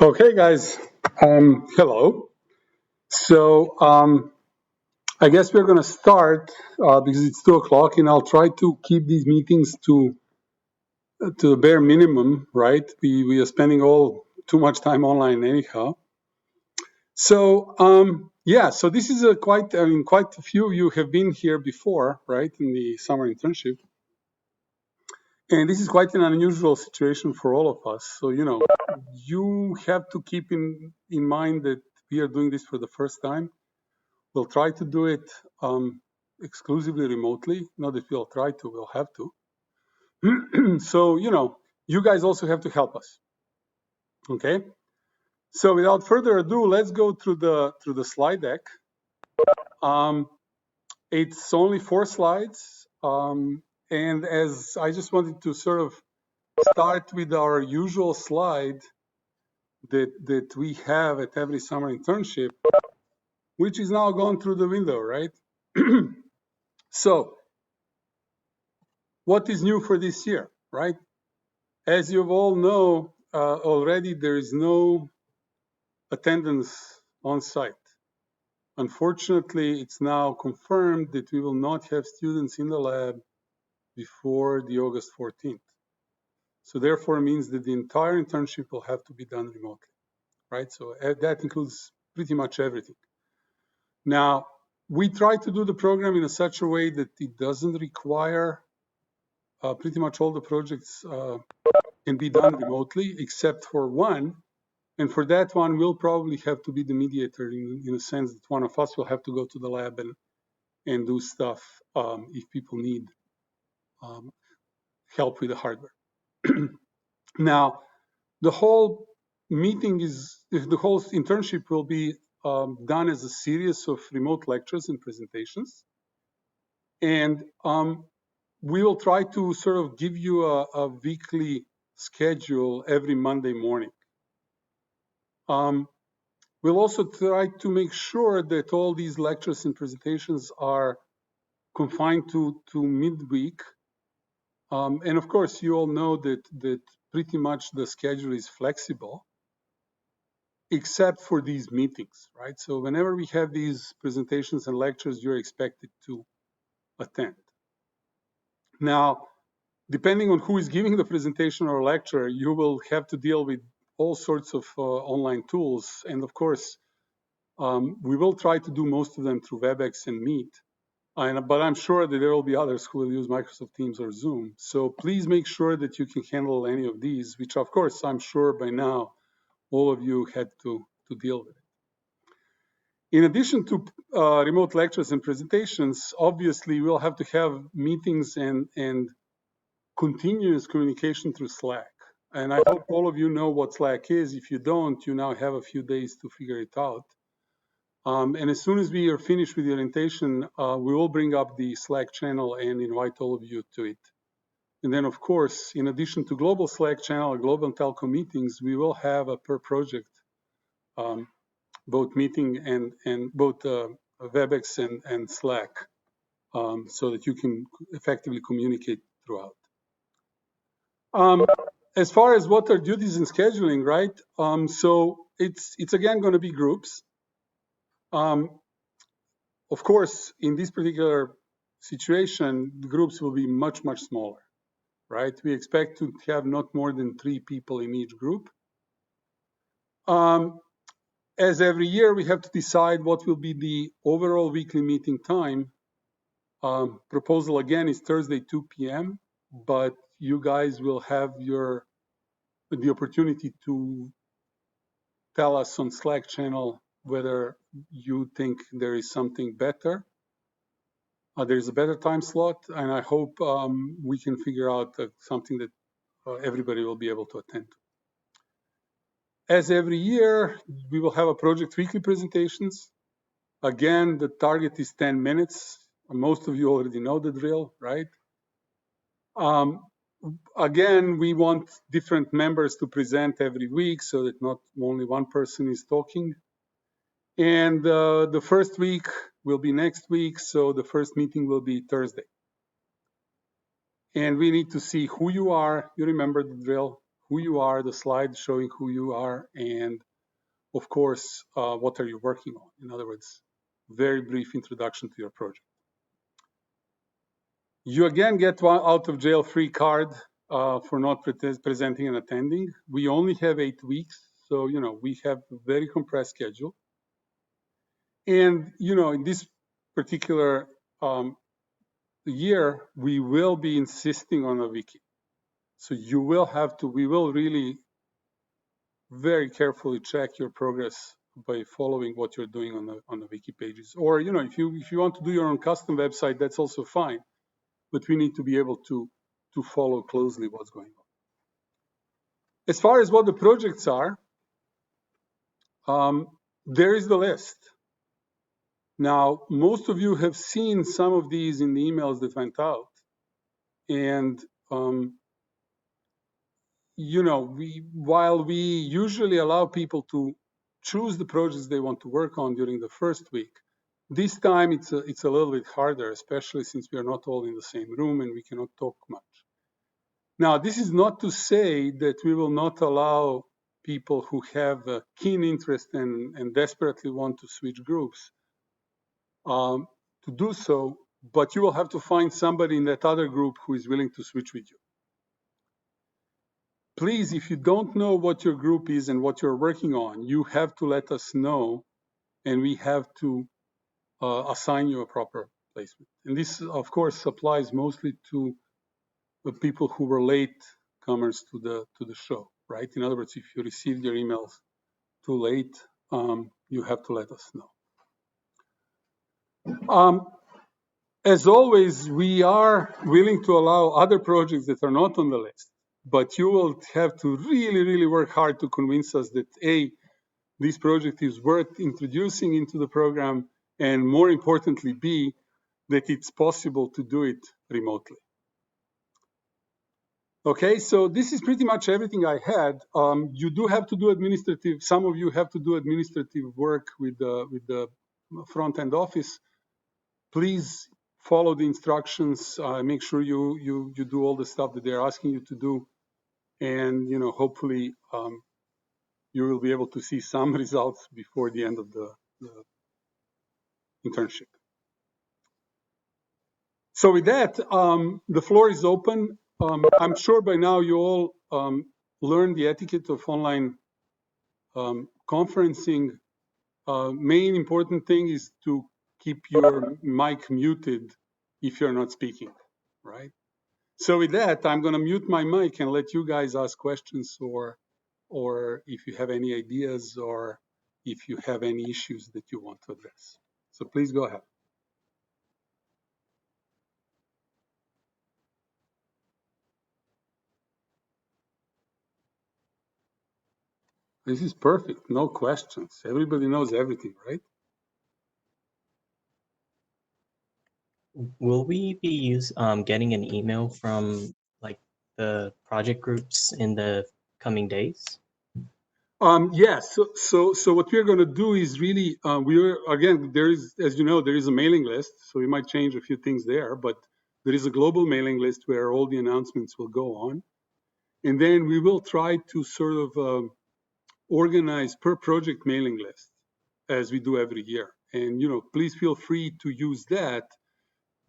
Okay, guys. Hello. So I guess we're going to start because it's 2 o'clock, and I'll try to keep these meetings to the bare minimum. Right? We are spending all too much time online anyhow. So yeah. So this is quite a few of you have been here before, right? In the summer internship. And this is quite an unusual situation for all of us. So, you have to keep in mind that we are doing this for the first time. We'll try to do it exclusively remotely. Not that we'll try to, we'll have to. So, you guys also have to help us. Okay? So without further ado, let's go through the slide deck. It's only 4 slides. And as I just wanted to sort of start with our usual slide that we have at every summer internship, which is now gone through the window, right? So what is new for this year, right? As you all know already, there is no attendance on site. Unfortunately, it's now confirmed that we will not have students in the lab before the August 14th. So therefore it means that the entire internship will have to be done remotely, right? So that includes pretty much everything. Now, we try to do the program in such a way that it doesn't require pretty much all the projects can be done remotely, except for one. And for that one, we'll probably have to be the mediator in a sense that one of us will have to go to the lab and do stuff if people need help with the hardware. Now, the whole the whole internship will be done as a series of remote lectures and presentations. And we will try to sort of give you a weekly schedule every Monday morning. We'll also try to make sure that all these lectures and presentations are confined to midweek. And of course, you all know that pretty much the schedule is flexible, except for these meetings, right? So whenever we have these presentations and lectures, you're expected to attend. Now, depending on who is giving the presentation or lecture, you will have to deal with all sorts of online tools. And of course, we will try to do most of them through WebEx and Meet. But I'm sure that there will be others who will use Microsoft Teams or Zoom. So please make sure that you can handle any of these, which of course, I'm sure by now, all of you had to deal with. In addition to remote lectures and presentations, obviously we'll have to have meetings and continuous communication through Slack. And I hope all of you know what Slack is. If you don't, you now have a few days to figure it out. And as soon as we are finished with the orientation, we will bring up the Slack channel and invite all of you to it. And then, of course, in addition to global Slack channel, global telco meetings, we will have a per project both meeting and both WebEx and Slack, so that you can effectively communicate throughout. As far as what are duties and scheduling, right? So it's again going to be groups. Of course, in this particular situation, the groups will be much, much smaller, right? We expect to have not more than 3 people in each group. As every year, we have to decide what will be the overall weekly meeting time. Proposal again is Thursday, 2 p.m., but you guys will have the opportunity to tell us on Slack channel whether you think there is something better. There's a better time slot, and I hope we can figure out something that everybody will be able to attend to. As every year, we will have a project weekly presentations. Again, the target is 10 minutes. Most of you already know the drill, right? Again, we want different members to present every week so that not only one person is talking. And the first week will be next week, so the first meeting will be Thursday. And we need to see who you are. You remember the drill. who you are, the slide showing who you are, and of course, what are you working on? In other words, very brief introduction to your project. You again get one out of jail free card for not presenting and attending. We only have 8 weeks, so we have a very compressed schedule. And in this particular year, we will be insisting on a wiki. So we will really very carefully check your progress by following what you're doing on the wiki pages. Or if you want to do your own custom website, that's also fine. But we need to be able to follow closely what's going on. As far as what the projects are, there is the list. Now, most of you have seen some of these in the emails that went out. And, while we usually allow people to choose the projects they want to work on during the first week, this time it's a little bit harder, especially since we are not all in the same room and we cannot talk much. Now, this is not to say that we will not allow people who have a keen interest and desperately want to switch groups to do so, but you will have to find somebody in that other group who is willing to switch with you. Please, if you don't know what your group is and what you're working on, you have to let us know, and we have to assign you a proper placement. And this, of course, applies mostly to the people who were late comers to the show, right? In other words, if you received your emails too late, you have to let us know. As always, we are willing to allow other projects that are not on the list, but you will have to really, really work hard to convince us that A, this project is worth introducing into the program, and more importantly, B, that it's possible to do it remotely. Okay, so this is pretty much everything I had. You do have to do administrative. Some of you have to do administrative work with the front end office. Please follow the instructions. Make sure you do all the stuff that they're asking you to do, and hopefully you will be able to see some results before the end of the internship. So with that, the floor is open. I'm sure by now you all learned the etiquette of online conferencing. Main important thing is to keep your mic muted if you're not speaking, right? So with that, I'm going to mute my mic and let you guys ask questions, or if you have any ideas, or if you have any issues that you want to address. So please go ahead. This is perfect. No questions. Everybody knows everything, right? Will we be getting an email from like the project groups in the coming days? Yes. So what we're going to do is really there is, as you know, there is a mailing list. So we might change a few things there, but there is a global mailing list where all the announcements will go on, and then we will try to sort of organize per project mailing list as we do every year. And please feel free to use that.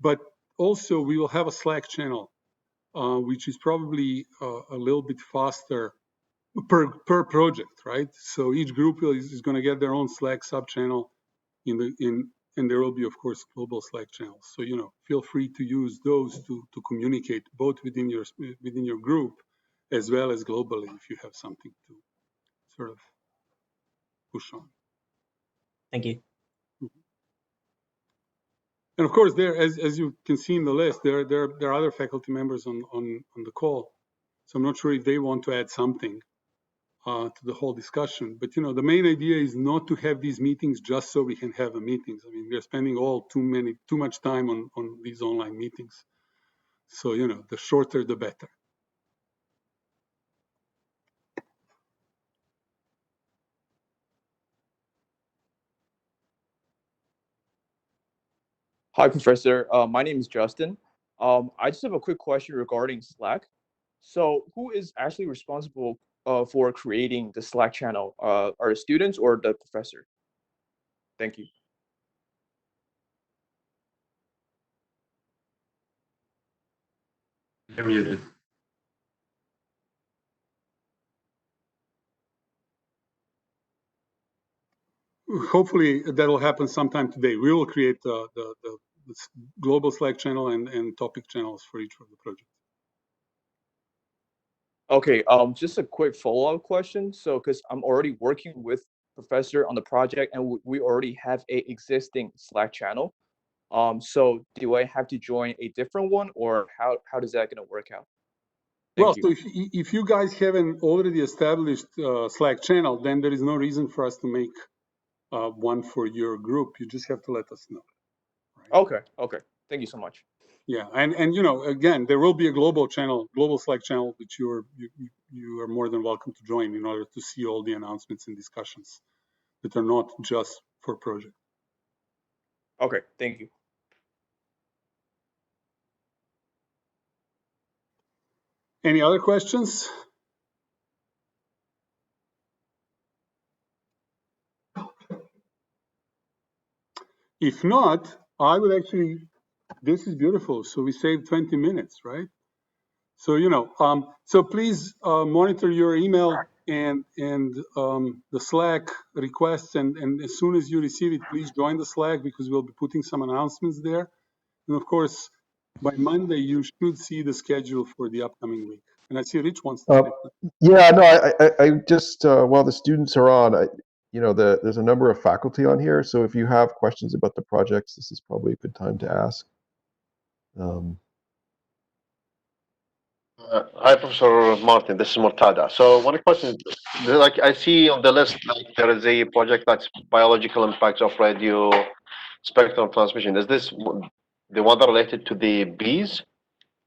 But also we will have a Slack channel, which is probably a little bit faster per project, right? So each group is going to get their own Slack subchannel and there will be, of course, global Slack channels. So feel free to use those to communicate both within your group as well as globally if you have something to sort of push on. Thank you. And of course, there, as you can see in the list, there are other faculty members on the call. So I'm not sure if they want to add something to the whole discussion. But the main idea is not to have these meetings just so we can have the meetings. I mean, we're spending too much time on these online meetings. So the shorter the better. Hi, Professor. My name is Justin. I just have a quick question regarding Slack. So who is actually responsible for creating the Slack channel? Are the students or the professor? Thank you. You're muted. Hopefully that'll happen sometime today. We will create the global Slack channel and topic channels for each of the projects. Okay, just a quick follow-up question. So, because I'm already working with Professor on the project, and we already have a existing Slack channel. So do I have to join a different one, or how does that gonna work out? Well, Thank so you. if you guys have an already established Slack channel, then there is no reason for us to make one for your group. You just have to let us know. Right? Okay, okay. Thank you so much. Yeah, and you know, again, there will be a global channel, global Slack channel, which you are more than welcome to join in order to see all the announcements and discussions that are not just for project. Okay, thank you. Any other questions? If not, I would actually. This is beautiful. So we saved 20 minutes, right? So you know, so please monitor your email and the Slack requests, and as soon as you receive it, please join the Slack because we'll be putting some announcements there. And of course, by Monday you should see the schedule for the upcoming week. And I see Rich wants to say. Yeah, no, I just while the students are on, there's a number of faculty on here. So if you have questions about the projects, this is probably a good time to ask. Hi, Professor Martin. This is Murtada. So one question, like I see on the list, like there is a project that's biological impacts of radio spectrum transmission. Is this the one that related to the bees?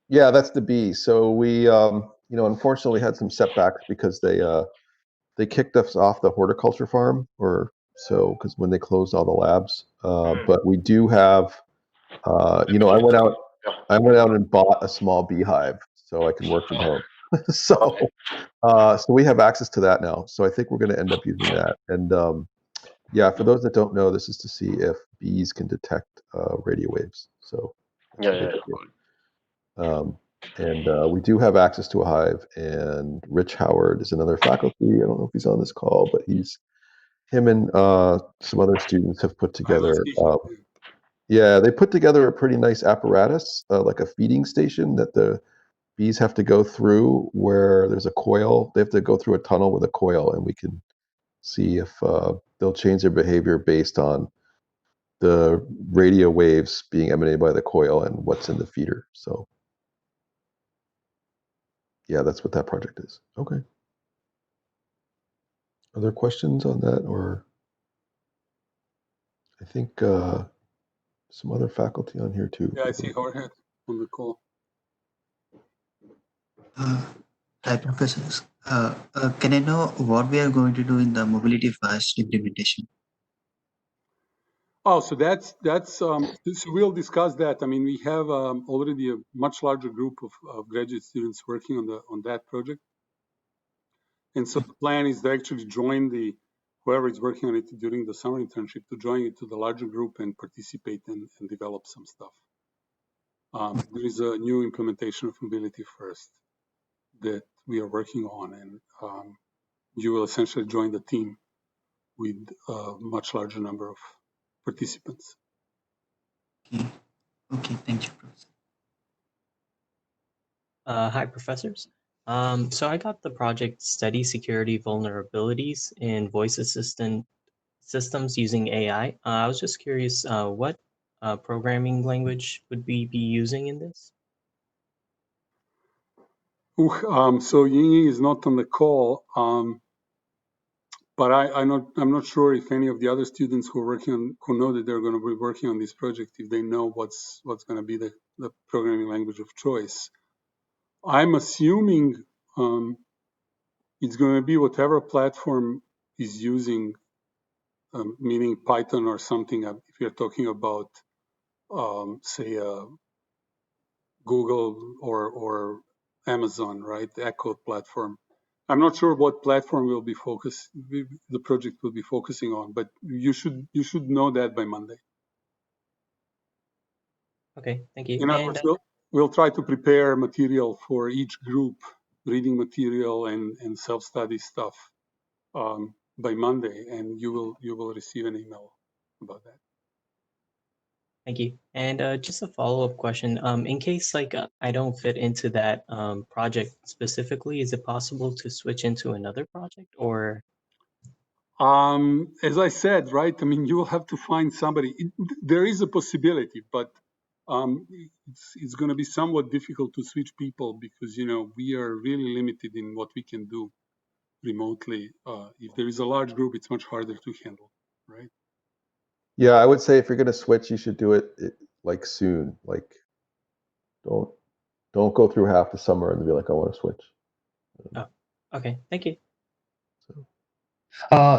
Yeah, that's the bee. So we, unfortunately had some setbacks because they kicked us off the horticulture farm, or so because when they closed all the labs. But we do have, I went out and bought a small beehive so I can work from home. So, so we have access to that now. So I think we're going to end up using that. And yeah, for those that don't know, this is to see if bees can detect radio waves. So that's the Yeah. big idea. And we do have access to a hive. And Rich Howard is another faculty. I don't know if he's on this call, but him and some other students have put I will together. see him. Yeah, they put together a pretty nice apparatus, like a feeding station that the bees have to go through, where there's a coil. They have to go through a tunnel with a coil, and we can see if they'll change their behavior based on the radio waves being emanated by the coil and what's in the feeder. So yeah, that's what that project is. Okay. Other questions on that? Or I think some other faculty on here too. Yeah, I see Jorge on the call. Hi, professors. Can I know what we are going to do in the mobility first implementation? Oh, so that's so we'll discuss that. I mean, we have already a much larger group of graduate students working on that project, and so the plan is to actually join whoever is working on it during the summer internship to join it to the larger group and participate and develop some stuff. There is a new implementation of mobility first that we are working on, and you will essentially join the team with a much larger number of participants. Okay, okay, thank you, professor. Hi, professors. So I got the project Study Security Vulnerabilities in Voice Assistant Systems using AI. I was just curious, what programming language would we be using in this? So Ying is not on the call, but I'm not sure if any of the other students who know that they're going to be working on this project, if they know what's going to be the programming language of choice. I'm assuming it's going to be whatever platform is using, meaning Python or something. If you're talking about, say, Google or Amazon, right? The Echo platform. I'm not sure what platform the project will be focusing on, but you should know that by Monday. Okay, thank you. In other And words, we'll try to prepare material for each group, reading material and self-study stuff by Monday, and you will receive an email about that. thank you. And just a follow-up question. In case like I don't fit into that project specifically, is it possible to switch into another project or? As I said, right, I mean, you will have to find somebody. There is a possibility, but it's going to be somewhat difficult to switch people because, we are really limited in what we can do remotely. If there is a large group, it's much harder to handle, right? Yeah, I would say if you're going to switch, you should do it like soon. Like, don't go through half the summer and be like, I want to switch. Oh, okay, thank you.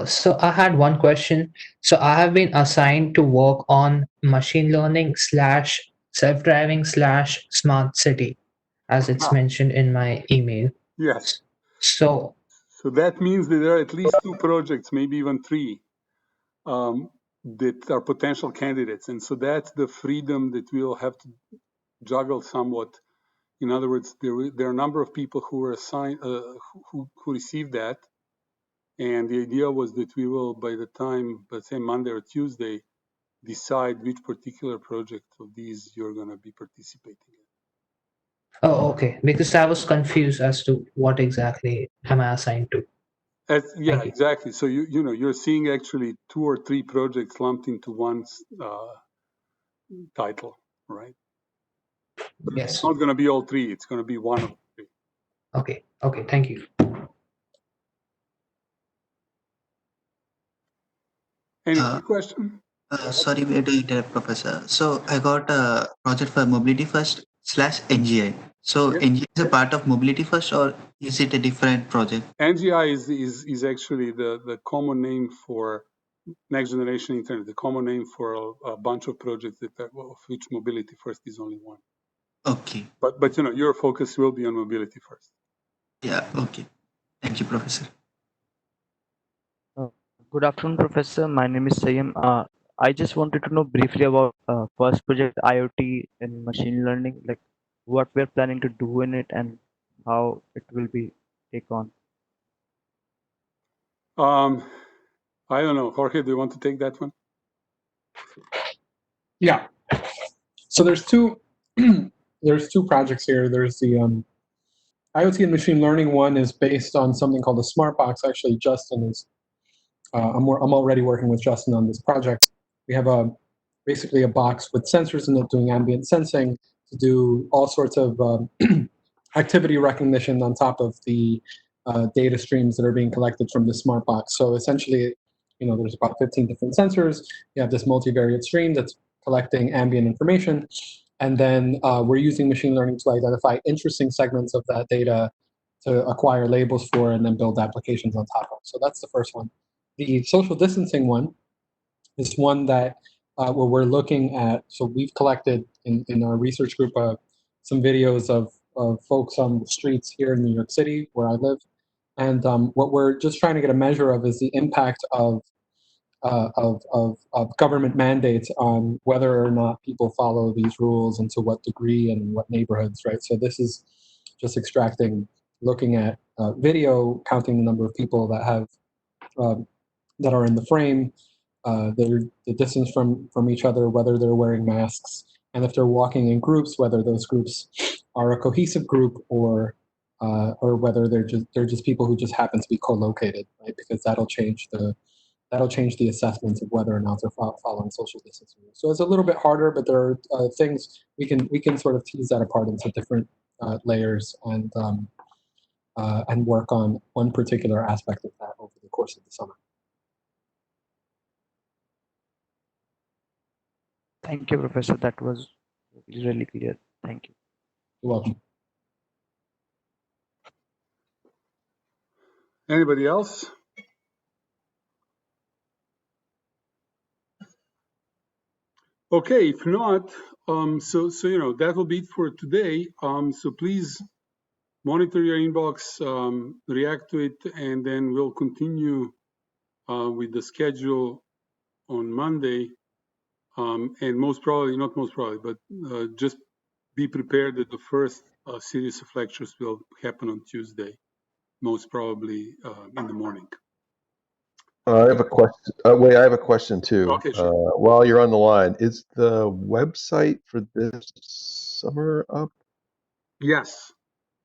So I had one question. So I have been assigned to work on machine learning slash self-driving slash smart city, as it's mentioned in my email. Yes. So So that means that there are at least 2 projects, maybe even 3, that are potential candidates. And so that's the freedom that we'll have to juggle somewhat. In other words, there are a number of people who were assigned, who received that. And the idea was that we will, by the time, let's say Monday or Tuesday, decide which particular project of these you're going to be participating in. oh, okay, because I was confused as to what exactly am I assigned to. Yeah, Thank you. exactly. So you're seeing actually 2 or 3 projects lumped into one title, right? But it's Yes. not going to be all 3. It's going to be one of the 3. Okay. Okay. Thank you. Any Uh, other question? Sorry, we had to interrupt, Professor. So I got a project for Mobility First slash NGI. So Yeah. NGI is a part of Mobility First, or is it a different project? NGI is actually the common name for next generation internet, the common name for a bunch of projects of which Mobility First is only one. Okay. But your focus will be on Mobility First. Yeah. Okay. Thank you, Professor. Uh, Good afternoon, Professor. My name is Sayam. I just wanted to know briefly about first project IoT and machine learning, like what we're planning to do in it and how it will be take on. I don't know, Jorge, do you want to take that one? Yeah. So there's two there's 2 projects here. There's the IoT and machine learning one is based on something called the smart box. Actually, Justin is I'm already working with Justin on this project. We have basically a box with sensors in it doing ambient sensing to do all sorts of activity recognition on top of the data streams that are being collected from the smart box. So essentially, there's about 15 different sensors. You have this multivariate stream that's collecting ambient information. And then we're using machine learning to identify interesting segments of that data to acquire labels for and then build applications on top of. So that's the first one. The social distancing one is one that where we're looking at, so we've collected in our research group some videos of folks on the streets here in New York City, where I live. And what we're just trying to get a measure of is the impact of government mandates on whether or not people follow these rules and to what degree and in what neighborhoods, right? So this is just looking at video, counting the number of people that have that are in the frame, the distance from each other, whether they're wearing masks, and if they're walking in groups, whether those groups are a cohesive group or whether they're just people who just happen to be co-located, right? Because that'll change the assessments of whether or not they're following social distancing. So it's a little bit harder, but there are things we can sort of tease that apart into different layers and work on one particular aspect of that over the course of the summer. Thank you, Professor. That was really clear. Thank you. You're welcome. Anybody else? Okay, if not, so that will be it for today. So please monitor your inbox, react to it, and then we'll continue with the schedule on Monday. And most probably, not most probably, but just be prepared that the first series of lectures will happen on Tuesday, most probably in the morning. I have a question. Wait, I have a question too. Okay, sure. While you're on the line, is the website for this summer up? Yes.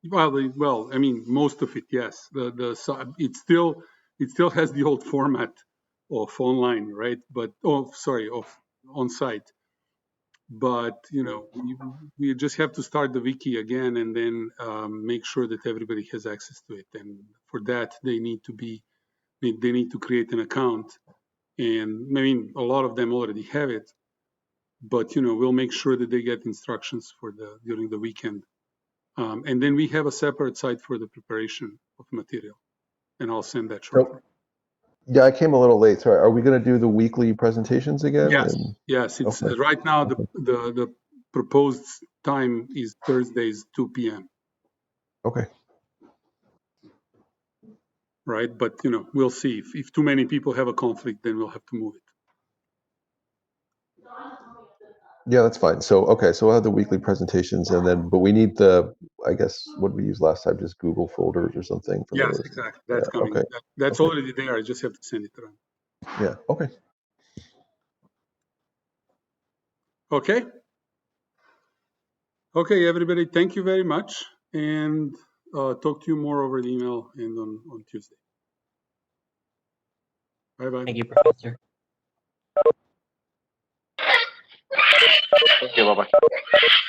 Well, I mean, most of it, yes. It still has the old format of online, right? But of on-site. But we just have to start the wiki again, and then make sure that everybody has access to it. And for that, they need to create an account. And I mean, a lot of them already have it, but we'll make sure that they get instructions during the weekend. And then we have a separate site for the preparation of material, and I'll send that shortly. Yeah, I came a little late. Sorry. Are we going to do the weekly presentations again? Yes, yes. It's Okay. right now the proposed time is Thursdays 2 p.m. Okay. Right, but we'll see. If too many people have a conflict, then we'll have to move it. Yeah, that's fine. So, okay, so we'll have the weekly presentations but we need I guess, what we used last time, just Google folders or something for Yes, those. exactly. Yeah, That's coming. okay. That's Okay. already there. I just have to send it around. Yeah, okay. Okay. Okay, everybody. Thank you very much, and talk to you more over the email and on Tuesday. Bye bye. Thank you, Professor. Thank you. Bye bye.